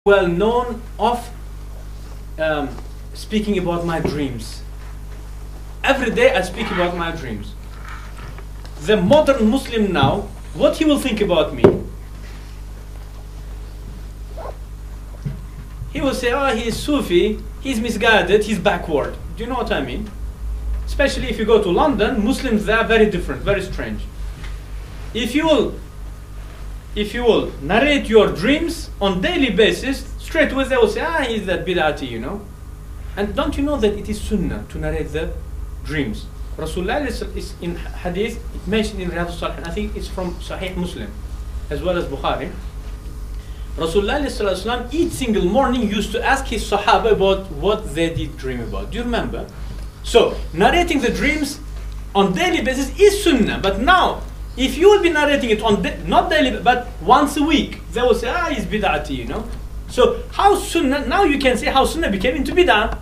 well known of speaking about my dreams. Every day I speak about my dreams. The modern Muslim now, what he will think about me? He will say, oh, he is Sufi, he's misguided, he's backward. Do you know what I mean? Especially if you go to London, Muslims, they are very different, very strange. If you will narrate your dreams on daily basis, straight away they will say, ah, he's that bid'ati, you know. And don't you know that it is sunnah to narrate the dreams? Rasulullah is in Hadith, it mentioned in Riyadh al-Salihin, I think it's from Sahih Muslim, as well as Bukhari. Rasulullah each single morning used to ask his Sahaba about what they did dream about. Do you remember? So, narrating the dreams on daily basis is sunnah, but now, if you will be narrating it on, not daily, but once a week, they will say, ah, it's bid'ati, you know. So, how sunnah, now you can say how sunnah became into bid'ah.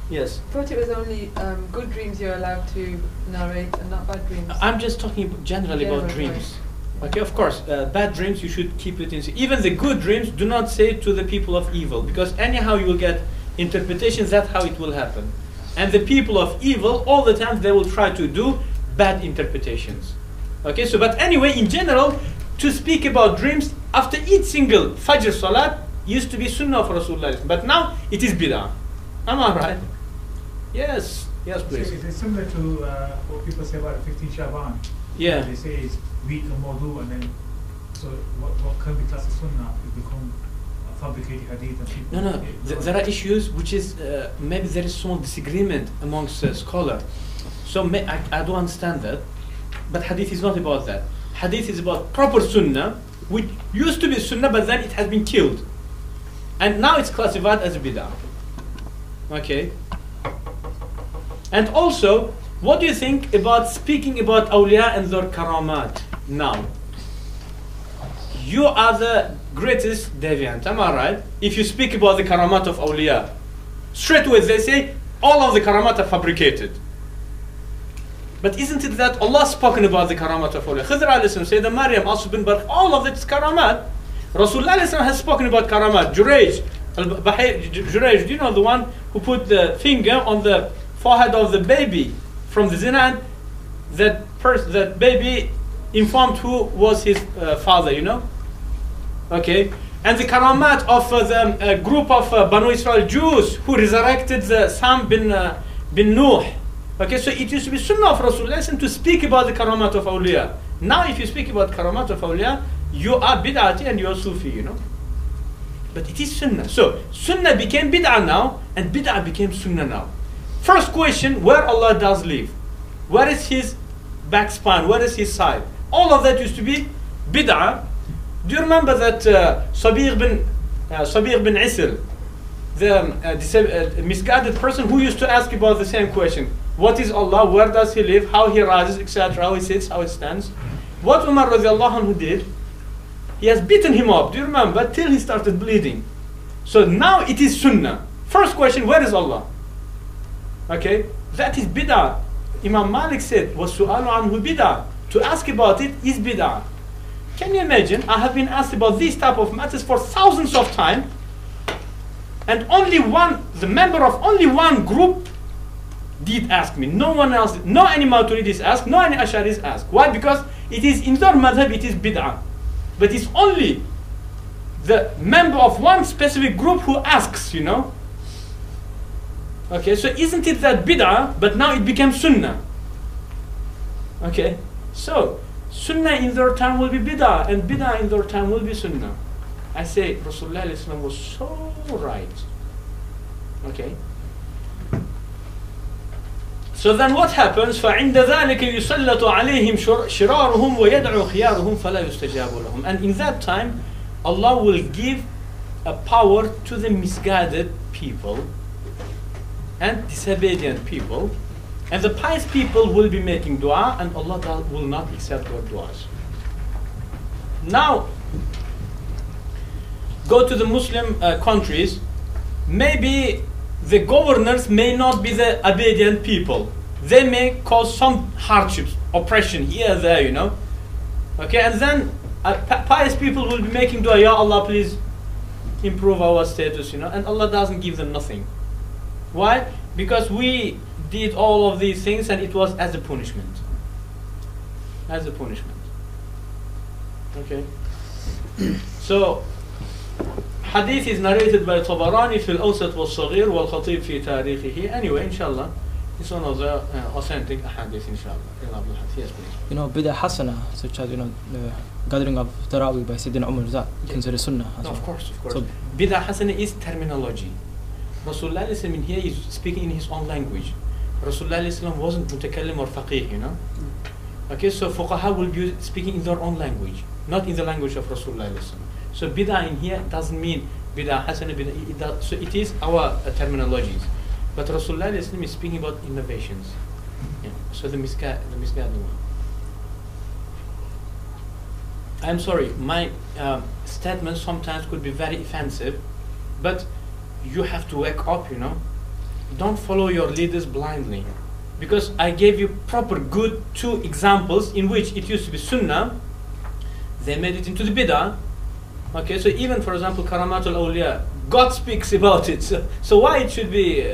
Yes? I thought it was only good dreams you're allowed to narrate and not bad dreams. I'm just talking generally about dreams. Okay, of course, bad dreams you should keep it in. Even the good dreams, do not say to the people of evil, because anyhow you will get interpretations, that's how it will happen. And the people of evil, all the time they will try to do bad interpretations. Okay, so but anyway, in general, to speak about dreams after each single Fajr Salat used to be Sunnah of Rasulullah, but now it is Bid'ah. Am I right? Yes, yes, please. So it's similar to what people say about 15 Shaban. Yeah. They say it's weak and mawdu, and then so what can be classed as Sunnah will become fabricated hadith. And people No. There are issues which is maybe there is some disagreement amongst scholars. So I don't understand that. But hadith is not about that. Hadith is about proper sunnah, which used to be sunnah, but then it has been killed. And now it's classified as a bid'ah. Okay? And also, what do you think about speaking about awliya and their karamat now? You are the greatest deviant, am I right? If you speak about the karamat of awliya, straight away they say, all of the karamat are fabricated. But isn't it that Allah has spoken about the karamat of awliya? Khidr alayhi salam, Sayyidah Maryam, Asr bin Barak, all of it is karamat. Rasulullah has spoken about karamat. Jurayj, Jurayj, do you know the one who put the finger on the forehead of the baby from the zina? That baby informed who was his father, you know? Okay. And the karamat of the group of Banu Israel Jews who resurrected the Sam bin Nuh. Okay, so it used to be sunnah of Rasulullah to speak about the karamat of awliya. Now if you speak about karamat of awliya, you are bid'ati and you are Sufi, you know. But it is sunnah. So, sunnah became bid'ah now, and bid'ah became sunnah now. First question, where Allah does live? Where is his back spine? Where is his side? All of that used to be bid'ah. Do you remember that Sabir bin Isl, the misguided person who used to ask about the same question? What is Allah? Where does he live? How he rises, etc. How he sits, how he stands. What Umar radiallahu anhu did, he has beaten him up, do you remember? Till he started bleeding. So now it is sunnah. First question, where is Allah? Okay, that is bid'ah. Imam Malik said, وَالسُّؤَالُ عَنْهُ bid'ah. To ask about it is bid'ah. Can you imagine? I have been asked about these type of matters for thousands of times, and only one, the member of only one group did ask me. No one else, no any Maturidis asked, no any Asharis asked. Why? Because it is in their madhab, it is bid'ah. But it's only the member of one specific group who asks, you know. Okay, so isn't it that bid'ah, but now it became sunnah. Okay, so sunnah in their time will be bid'ah, and bid'ah in their time will be sunnah. I say Rasulullah was so right. Okay. So then what happens? فَعِنْدَ ذَلِكَ يُسَلَّطُ عَلَيْهِمْ شِرَارُهُمْ وَيَدْعُ خِيَارُهُمْ فَلَا يُسْتَجَابُ لَهُمْ. And in that time, Allah will give a power to the misguided people and disobedient people, and the pious people will be making dua, and Allah will not accept their duas. Now, go to the Muslim countries, maybe the governors may not be the obedient people. They may cause some hardships, oppression here, there, you know. Okay, and then pious people will be making dua, Ya Allah, please improve our status, and Allah doesn't give them nothing. Why? Because we did all of these things and it was as a punishment. As a punishment. Okay. So, Hadith is narrated by Tabarani في الأوسط والصغير والخطيب في تاريخه. Anyway, inshallah, it's one of the authentic hadith, inshallah. Yes, please. Bid'ah hasana, such as, the gathering of Tarawih by Sayyidina Umar, is that considered sunnah? No, of course. So, Bid'ah hasana is terminology. Rasulullah in here is speaking in his own language. Rasulullah wasn't mutakallim or faqih, Okay, so fuqaha will be speaking in their own language, not in the language of Rasulullah. So bid'ah in here doesn't mean bid'ah hasana, bid'ah, so it is our terminologies. But Rasulullah is speaking about innovations. Yeah. So the misguided one. I'm sorry, my statements sometimes could be very offensive, but you have to wake up, Don't follow your leaders blindly. Because I gave you proper good 2 examples in which it used to be sunnah, they made it into the bid'ah. Okay, so even for example, Karamatul Awliya, God speaks about it. So why it should be,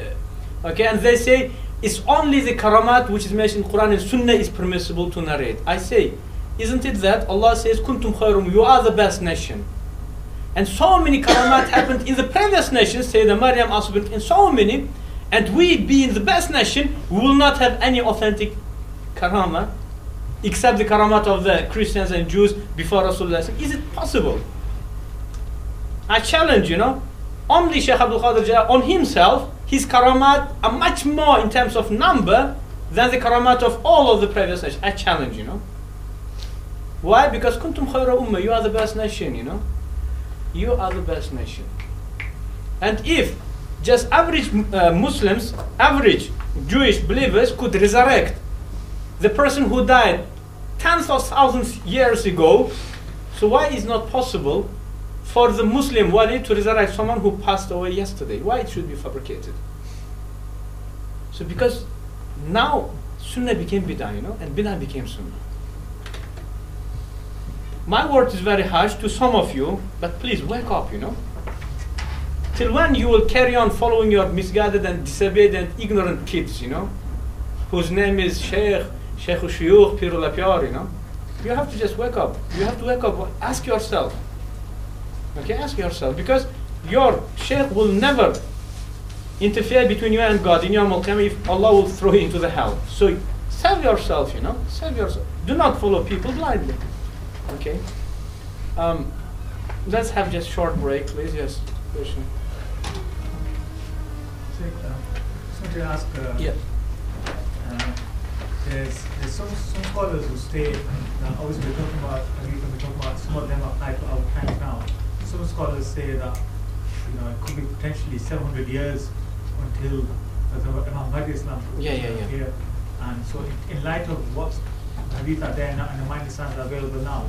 okay, and they say it's only the karamat which is mentioned in Quran and sunnah is permissible to narrate. I say, isn't it that Allah says, Kuntum khayrum, you are the best nation. And so many karamat happened in the previous nations, say the Maryam, Asbin, and so many. And we, being the best nation, we will not have any authentic karama, except the karamat of the Christians and Jews before Rasulullah. Is it possible? I challenge, only Sheikh Abdul Aziz on himself, his karamat are much more in terms of number than the karamat of all of the previous nations. I challenge, Why? Because kuntum khayra ummah, you are the best nation, You are the best nation. And if just average Muslims, average Jewish believers could resurrect the person who died tens of thousands years ago, so why is not possible for the Muslim wali to resurrect someone who passed away yesterday? Why it should be fabricated? So because now sunnah became bid'ah, and bid'ah became sunnah. My word is very harsh to some of you, but please wake up, Till when you will carry on following your misguided and disobedient, ignorant kids, whose name is Sheikh Shuyukh, Pirul Apyar, You have to just wake up. You have to wake up. Ask yourself. Okay, ask yourself. Because your Sheikh will never interfere between you and God in Yawm al-Qiyamah if Allah will throw you into the hell. So save yourself, Save yourself. Do not follow people blindly. Okay? Let's have just short break, please. Yes, question. So to ask, there's some scholars who state, obviously we're talking about, some of them apply to our times now. Some scholars say that, it could be potentially 700 years until Imam Mahdi Islam here. And so in light of what Hadith are there now and the Mahdi Islam are available now,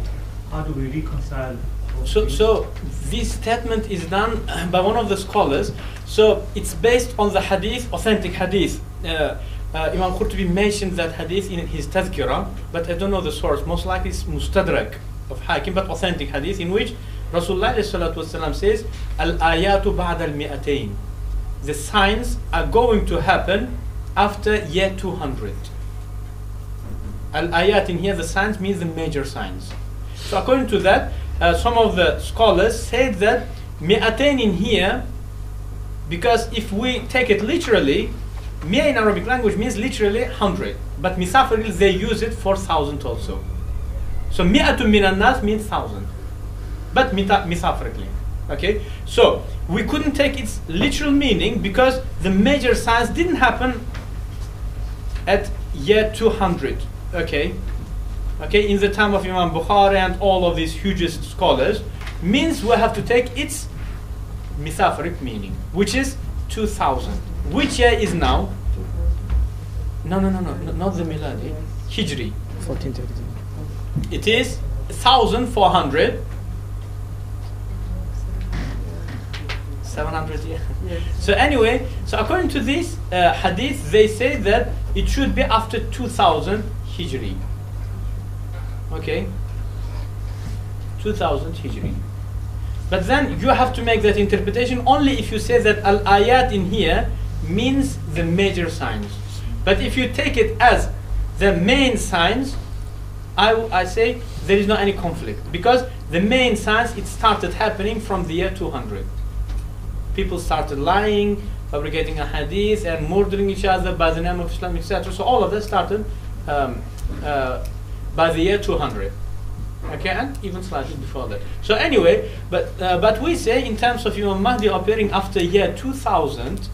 how do we reconcile? So this statement is done by one of the scholars. So it's based on the hadith, authentic hadith. Imam Qurtubi mentioned that hadith in his tazkirah, but I don't know the source. Most likely it's Mustadrak of Hakim, but authentic hadith in which Rasulullah ﷺ says, Al-ayatu ba'da al-mi'atayn. The signs are going to happen after year 200. Al-ayat in here, the signs means the major signs. So according to that, some of the scholars said that mi'atayn in here, because if we take it literally, mi'a in Arabic language means literally 100, but misafaril they use it for 1,000 also. So mi'atun minan nas means 1,000, but misafarically. Okay, so we couldn't take its literal meaning because the major signs didn't happen at year 200. Okay, in the time of Imam Bukhari and all of these hugest scholars, means we have to take its misafaric meaning, which is 2000. Which year is now? No, not the Miladi. Hijri. 1432. It is 1400. 700 years. Yes. So anyway, so according to this hadith, they say that it should be after 2000 Hijri. Okay, 2000 Hijri. But then you have to make that interpretation only if you say that al-ayat in here means the major signs. But if you take it as the main signs, I say there is not any conflict, because the main signs, it started happening from the year 200. People started lying, fabricating a hadith, and murdering each other by the name of Islam, etc. So all of that started by the year 200. Okay, and even slightly before that. So anyway, but we say in terms of Imam Mahdi appearing after year 2000,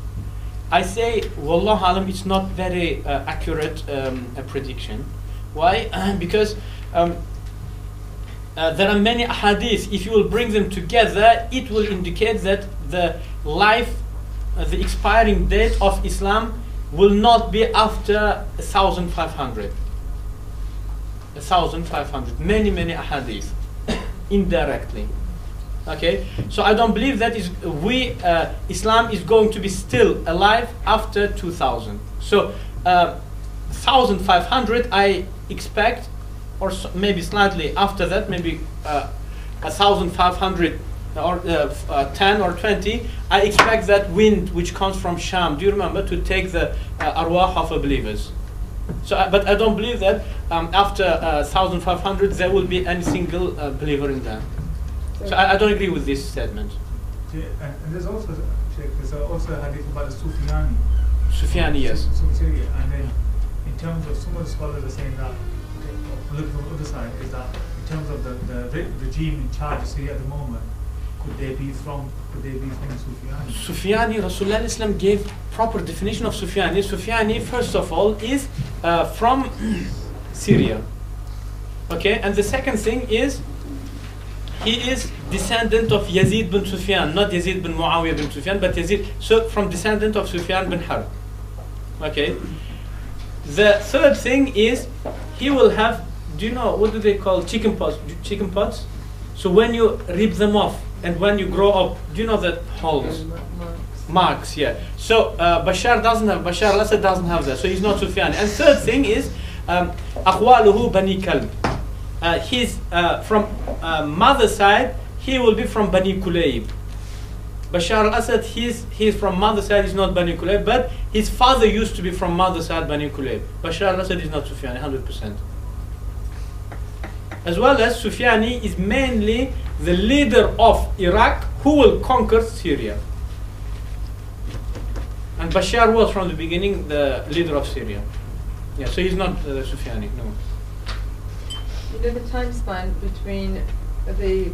I say, Wallahu alam, it's not very accurate a prediction. Why? Because there are many hadiths. If you will bring them together, it will indicate that the life, the expiring date of Islam will not be after 1500. 1500. Many hadiths indirectly. Okay, so I don't believe that Islam is going to be still alive after 2000. So 1500 I expect, or maybe slightly after that, maybe 1500 or 10 or 20, I expect that wind which comes from Sham, do you remember, to take the arwah of the believers. So, but I don't believe that after 1500 there will be any single believer in that. So I don't agree with this statement. Yeah, and there's also, Sheikh, there's also a hadith about the Sufyani. Sufyani, yes. And then in terms of, some of the scholars are saying that, looking from the other side, is that in terms of the regime in charge of Syria at the moment, could they be from Sufyani? Sufyani, Rasulullah Islam gave proper definition of Sufyani. Sufyani, first of all, is from Syria. Okay, and the second thing is, he is descendant of Yazid bin Sufyan, not Yazid bin Muawiyah bin Sufyan, but Yazid, so from descendant of Sufyan bin Harb. Okay. The third thing is, he will have, do you know, what do they call chicken pox? Chicken pox? So when you rip them off, and when you grow up, do you know that holes? Marks, yeah. So Bashar al-Assad doesn't have that, so he's not Sufyan. And third thing is, Akhwaluhu Bani Kalb. He's from mother side, he will be from Bani Kulayb. Bashar al-Assad, he's from mother side, he's not Bani Kulayb, but his father used to be from mother side Bani Kulayb. Bashar al-Assad is not Sufyani, 100%. As well as Sufyani is mainly the leader of Iraq who will conquer Syria. And Bashar was from the beginning the leader of Syria. Yeah, so he's not Sufyani, no. You know the time span between the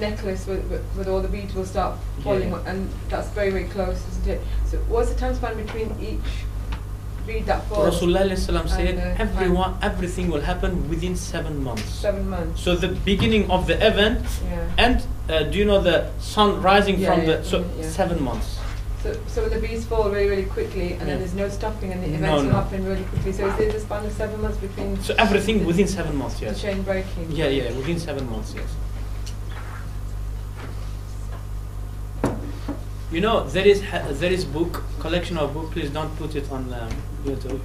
necklace with all the beads will start falling, Yeah. and that's very close, isn't it? So what's the time span between each bead that falls? Rasulullah said everything will happen within 7 months. 7 months. So the beginning of the event, Yeah. and do you know the sun rising from the, so yeah. 7 months. So when the bees fall really quickly, and then there's no stopping, and the events will happen really quickly. So is there a span of 7 months between? So everything within 7 months, yes. The chain breaking. Yeah, within 7 months, yes. You know, there is book, collection of book, please don't put it on YouTube.